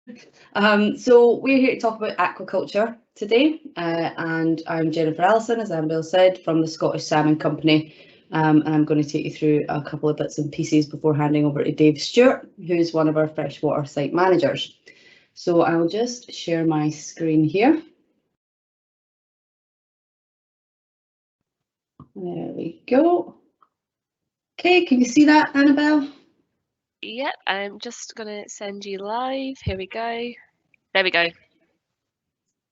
So we're here to talk about aquaculture today, and I'm Jennifer Allison, as Annabelle said, from the Scottish Salmon Company, and I'm going to take you through a couple of bits and pieces before handing over to Dave Stewart, who's one of our freshwater site managers. So I'll just share my screen here. There we go. Okay, can you see that, Annabelle? Yep, I'm just going to send you live. Here we go. There we go.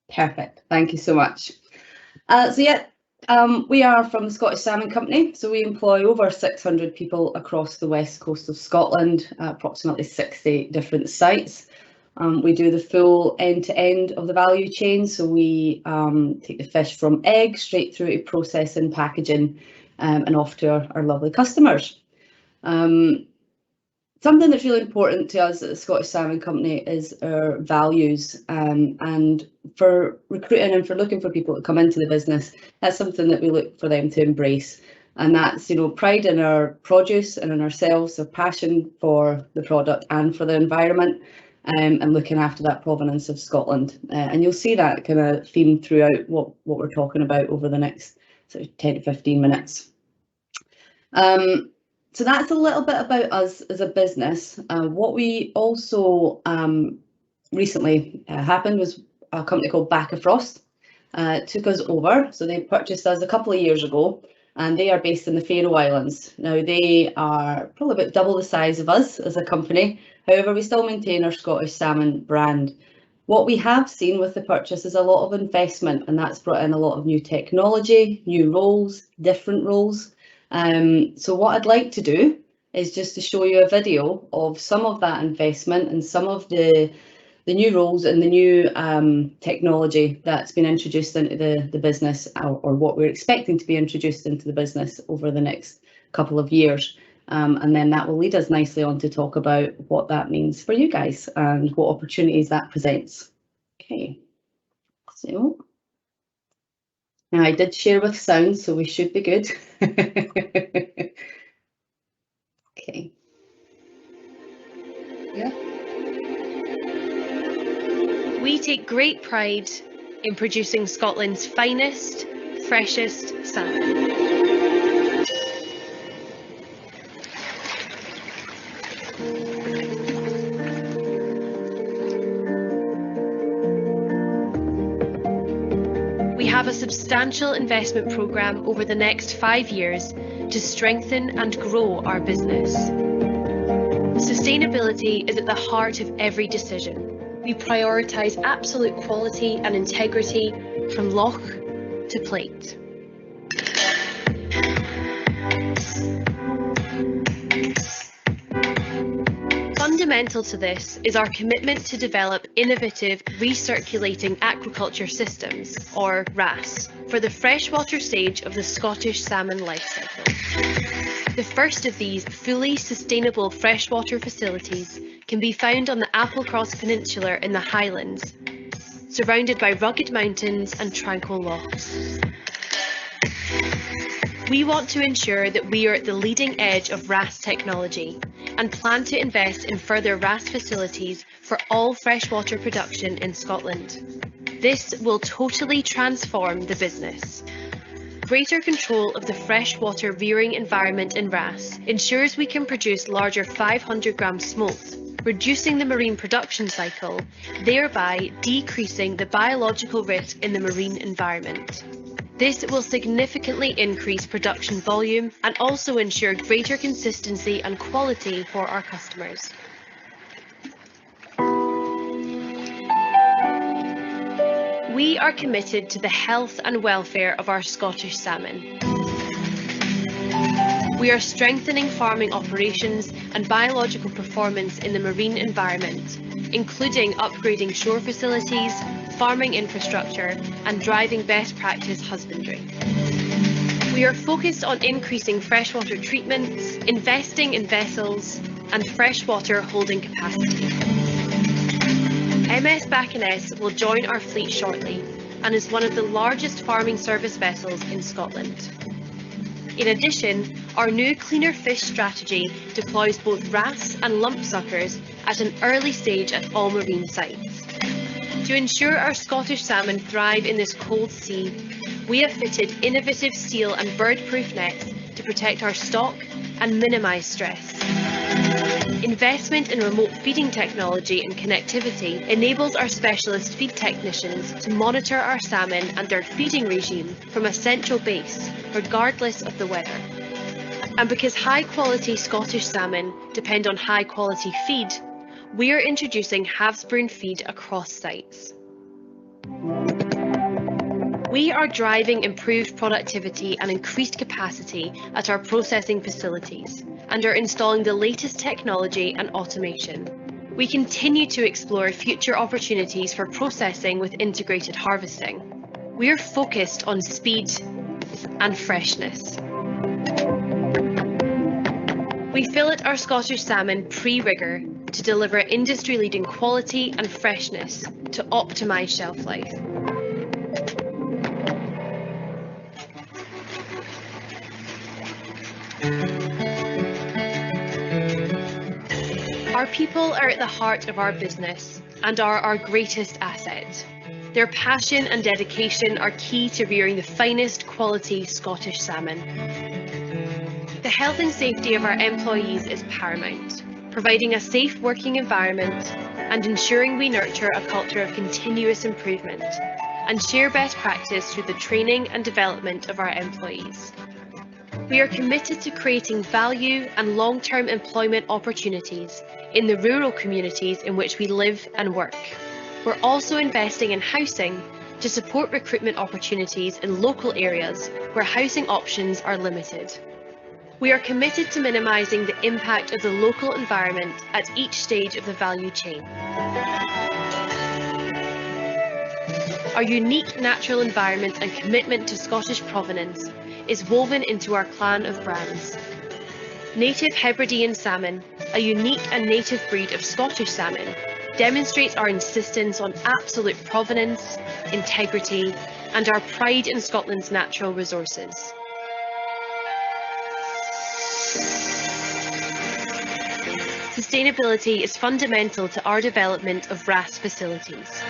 Perfect. Thank you so much. We are from the Scottish Salmon Company. So we employ over 600 people across the west coast of Scotland, approximately 60 different sites. We do the full end-to-end of the value chain. So we take the fish from egg straight through to processing, packaging, and off to our lovely customers. Something that's really important to us at the Scottish Salmon Company is our values, and for recruiting and for looking for people to come into the business, that's something that we look for them to embrace. And that's, pride in our produce and in ourselves, a passion for the product and for the environment, and looking after that provenance of Scotland. And you'll see that kind of theme throughout what we're talking about over the next sort of 10 to 15 minutes. So that's a little bit about us as a business. What we also recently happened was a company called Backafrost took us over. So they purchased us a couple of years ago, and they are based in the Faroe Islands. Now they are probably about double the size of us as a company. However, we still maintain our Scottish Salmon brand. What we have seen with the purchase is a lot of investment, and that's brought in a lot of new technology, new roles, different roles. So what I'd like to do is just to show you a video of some of that investment and some of the new roles and the new technology that's been introduced into the business, or what we're expecting to be introduced into the business over the next couple of years. And then that will lead us nicely on to talk about what that means for you guys and what opportunities that presents. Okay, so now I did share with sound, so we should be good. Okay. Yeah. We take great pride in producing Scotland's finest, freshest salmon. We have a substantial investment programme over the next 5 years to strengthen and grow our business. Sustainability is at the heart of every decision. We prioritise absolute quality and integrity from loch to plate. Fundamental to this is our commitment to develop innovative recirculating aquaculture systems, or RAS, for the freshwater stage of the Scottish salmon life cycle. The first of these fully sustainable freshwater facilities can be found on the Applecross Peninsula in the Highlands, surrounded by rugged mountains and tranquil lochs. We want to ensure that we are at the leading edge of RAS technology and plan to invest in further RAS facilities for all freshwater production in Scotland. This will totally transform the business. Greater control of the freshwater rearing environment in RAS ensures we can produce larger 500-gram smolt, reducing the marine production cycle, thereby decreasing the biological risk in the marine environment. This will significantly increase production volume and also ensure greater consistency and quality for our customers. We are committed to the health and welfare of our Scottish salmon. We are strengthening farming operations and biological performance in the marine environment, including upgrading shore facilities, farming infrastructure, and driving best practice husbandry. We are focused on increasing freshwater treatments, investing in vessels, and freshwater holding capacity. MS Backness will join our fleet shortly and is one of the largest farming service vessels in Scotland. In addition, Our new cleaner fish strategy deploys both wrasse and lump suckers at an early stage at all marine sites. To ensure our Scottish salmon thrive in this cold sea, we have fitted innovative steel and bird-proof nets to protect our stock and minimise stress. Investment in remote feeding technology and connectivity enables our specialist feed technicians to monitor our salmon and their feeding regime from a central base, regardless of the weather. And because high-quality Scottish salmon depend on high-quality feed, we are introducing half-spoon feed across sites. We are driving improved productivity and increased capacity at our processing facilities and are installing the latest technology and automation. We continue to explore future opportunities for processing with integrated harvesting. We are focused on speed and freshness. We fillet our Scottish salmon pre-rigger to deliver industry-leading quality and freshness to optimise shelf life. Our people are at the heart of our business and are our greatest asset. Their passion and dedication are key to rearing the finest quality Scottish salmon. The health and safety of our employees is paramount, providing a safe working environment and ensuring we nurture a culture of continuous improvement and share best practice through the training and development of our employees. We are committed to creating value and long-term employment opportunities in the rural communities in which we live and work. We're also investing in housing to support recruitment opportunities in local areas where housing options are limited. We are committed to minimising the impact of the local environment at each stage of the value chain. Our unique natural environment and commitment to Scottish provenance is woven into our clan of brands. Native Hebridean salmon, a unique and native breed of Scottish salmon, demonstrates our insistence on absolute provenance, integrity, and our pride in Scotland's natural resources. Sustainability is fundamental to our development of wrasse facilities.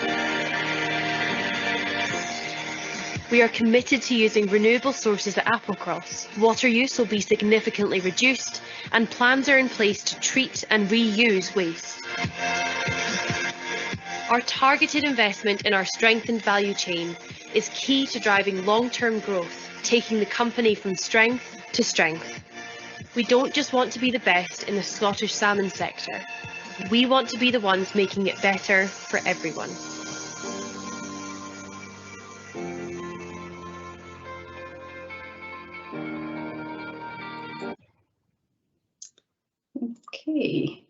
We are committed to using renewable sources at Aquaculture. Water use will be significantly reduced and plans are in place to treat and reuse waste. Our targeted investment in our strengthened value chain is key to driving long-term growth, taking the company from strength to strength. We don't just want to be the best in the Scottish salmon sector. We want to be the ones making it better for everyone. Okay.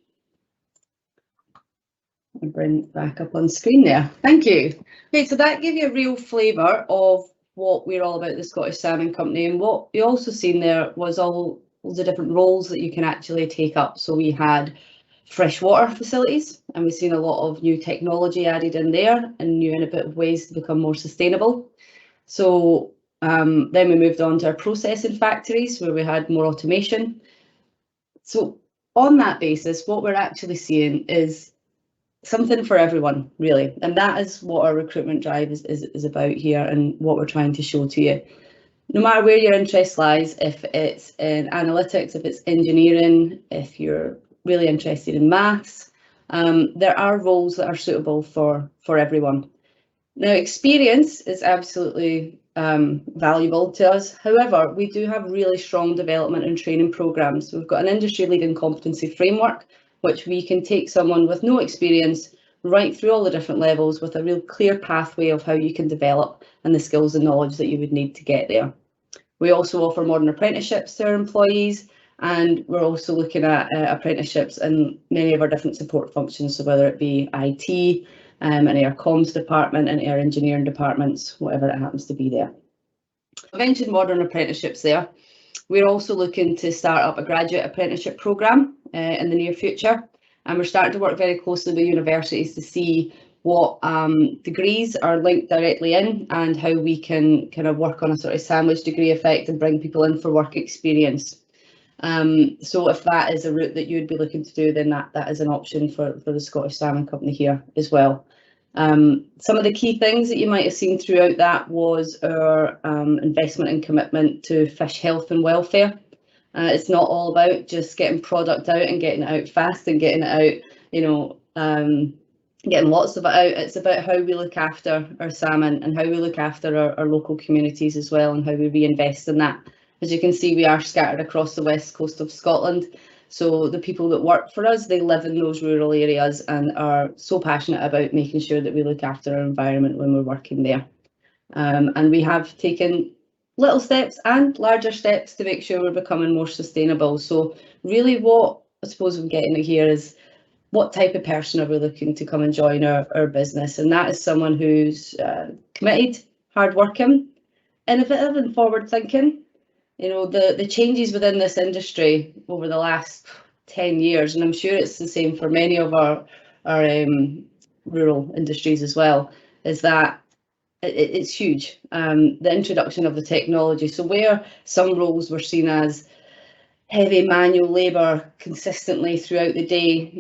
I'll bring it back up on screen there. Thank you. Okay, so that gave you a real flavour of what we're all about, the Scottish Salmon Company, and what you also seen there was all the different roles that you can actually take up. So we had freshwater facilities, and we've seen a lot of new technology added in there and new innovative ways to become more sustainable. So then we moved on to our processing factories where we had more automation. So on that basis, what we're actually seeing is something for everyone, really, and that is what our recruitment drive is about here and what we're trying to show to you. No matter where your interest lies, if it's in analytics, if it's engineering, if you're really interested in maths, there are roles that are suitable for everyone. Now, experience is absolutely valuable to us. However, we do have really strong development and training programs. We've got an industry-leading competency framework, which we can take someone with no experience right through all the different levels with a real clear pathway of how you can develop and the skills and knowledge that you would need to get there. We also offer modern apprenticeships to our employees, and we're also looking at apprenticeships in many of our different support functions, so whether it be IT, and our comms department and our engineering departments, whatever it happens to be there. I mentioned modern apprenticeships there. We're also looking to start up a graduate apprenticeship programme in the near future, and we're starting to work very closely with universities to see what degrees are linked directly in and how we can kind of work on a sort of sandwich degree effect and bring people in for work experience. So if that is a route that you'd be looking to do, then that is an option for the Scottish Salmon Company here as well. Some of the key things that you might have seen throughout that was our investment and commitment to fish health and welfare. It's not all about just getting product out and getting it out fast and getting it out, getting lots of it out. It's about how we look after our salmon and how we look after our local communities as well, and how we reinvest in that. As you can see, we are scattered across the west coast of Scotland. So the people that work for us, they live in those rural areas and are so passionate about making sure that we look after our environment when we're working there. And we have taken little steps and larger steps to make sure we're becoming more sustainable. So really what I suppose I'm getting at here is, what type of person are we looking to come and join our business? And that is someone who's committed, hardworking, innovative and forward thinking. The changes within this industry over the last 10 years, and I'm sure it's the same for many of our rural industries as well, is that it's huge. The introduction of the technology. So where some roles were seen as heavy manual labour consistently throughout the day,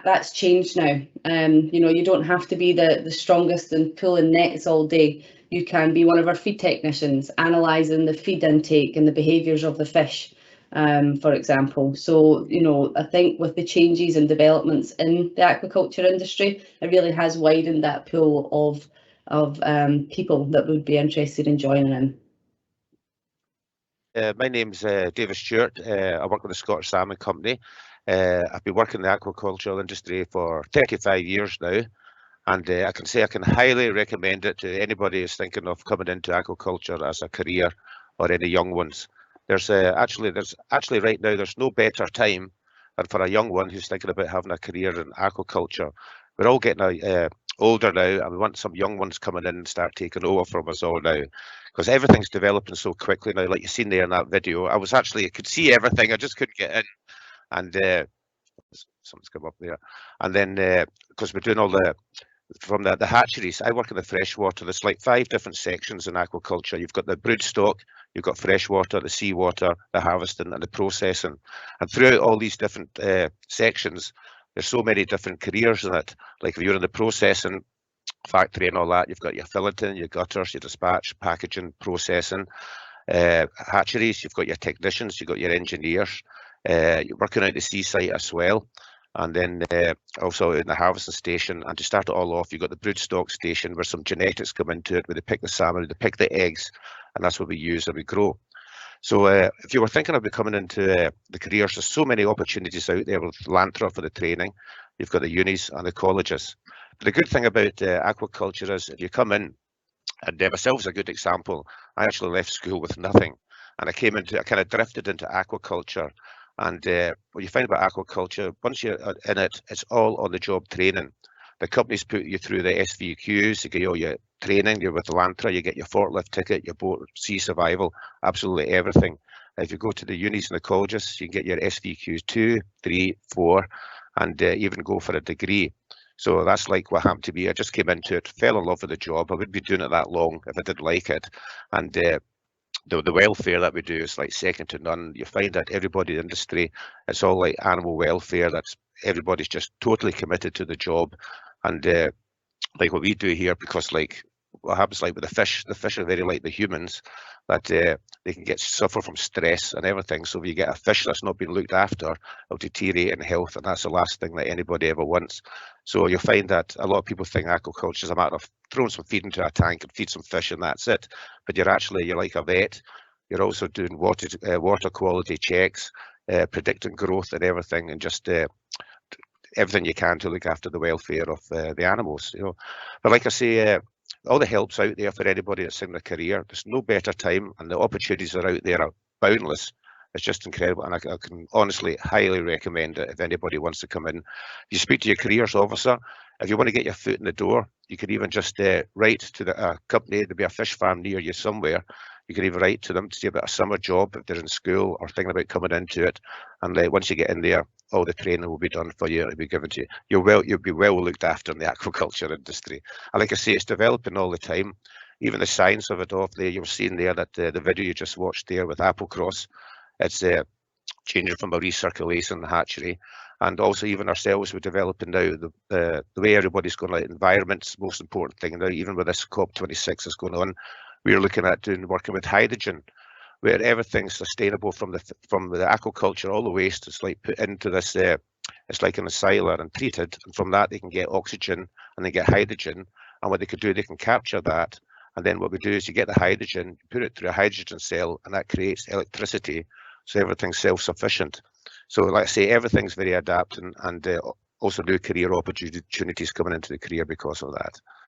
that's changed now. You don't have to be the strongest and pulling nets all day. You can be one of our feed technicians, analysing the feed intake and the behaviours of the fish, for example. So, I think with the changes and developments in the aquaculture industry, it really has widened that pool of people that would be interested in joining in. My name's David Stewart. I work with the Scottish Salmon Company. I've been working in the aquaculture industry for 35 years now, and I can say I can highly recommend it to anybody who's thinking of coming into aquaculture as a career, or any young ones. There's actually right now there's no better time than for a young one who's thinking about having a career in aquaculture. We're all getting older now, and we want some young ones coming in and start taking over from us all now, because everything's developing so quickly now. Like you've seen there in that video, I could see everything, I just couldn't get in, and something's come up there. And then because we're doing all from the hatcheries, I work in the freshwater. There's like 5 different sections in aquaculture. You've got the brood stock, you've got freshwater, the seawater, the harvesting and the processing. And throughout all these different sections, there's so many different careers in it. Like if you're in the processing factory and all that, you've got your filleting, your gutters, your dispatch, packaging, processing. Hatcheries, you've got your technicians, you've got your engineers. You're working out the seaside as well. And then also in the harvesting station, and to start it all off, you've got the broodstock station where some genetics come into it, where they pick the salmon, they pick the eggs, and that's what we use and we grow. So if you were thinking of coming into the careers, there's so many opportunities out there with Lantra for the training. You've got the unis and the colleges. But the good thing about aquaculture is if you come in, and myself's a good example, I actually left school with nothing, and I kind of drifted into aquaculture. And what you find about aquaculture, once you're in it, it's all on the job training. The companies put you through the SVQs, you get all your training, you're with Lantra, you get your forklift ticket, your boat, sea survival, absolutely everything. If you go to the unis and the colleges, you can get your SVQs 2, 3, 4, and even go for a degree. So that's like what happened to me. I just came into it, fell in love with the job. I wouldn't be doing it that long if I didn't like it. And the welfare that we do is like second to none. You find that everybody in the industry, it's all like animal welfare. That's everybody's just totally committed to the job. And like what we do here, because like what happens like with the fish are very like the humans, that they can suffer from stress and everything. So if you get a fish that's not been looked after, it'll deteriorate in health, and that's the last thing that anybody ever wants. So you'll find that a lot of people think aquaculture is a matter of throwing some feed into a tank and feed some fish and that's it. But you're like a vet. You're also doing water quality checks, predicting growth and everything, and just everything you can to look after the welfare of the animals. But like I say, all the help's out there for anybody that's in a career. There's no better time, and the opportunities are out there are boundless. It's just incredible, and I can honestly highly recommend it if anybody wants to come in. You speak to your careers officer. If you want to get your foot in the door, you can even just write to the company. There'll be a fish farm near you somewhere. You can even write to them to see about a summer job if they're in school or thinking about coming into it. And once you get in there, all the training will be done for you. It'll be given to you. You'll be well looked after in the aquaculture industry. And like I say, it's developing all the time. Even the science of it off there, you've seen there that the video you just watched there with Applecross, it's changing from a recirculation hatchery. And also even ourselves, we're developing now the way everybody's going, like environment's the most important thing now, even with this COP26 is going on, we're looking at working with hydrogen, where everything's sustainable from the aquaculture, all the waste is like put into this, it's like in a silo and treated, and from that they can get oxygen and they get hydrogen, and what they could do, they can capture that, and then what we do is you get the hydrogen, put it through a hydrogen cell, and that creates electricity, so everything's self-sufficient. So like I say, everything's very adapting, and also new career opportunities coming into the career because of that.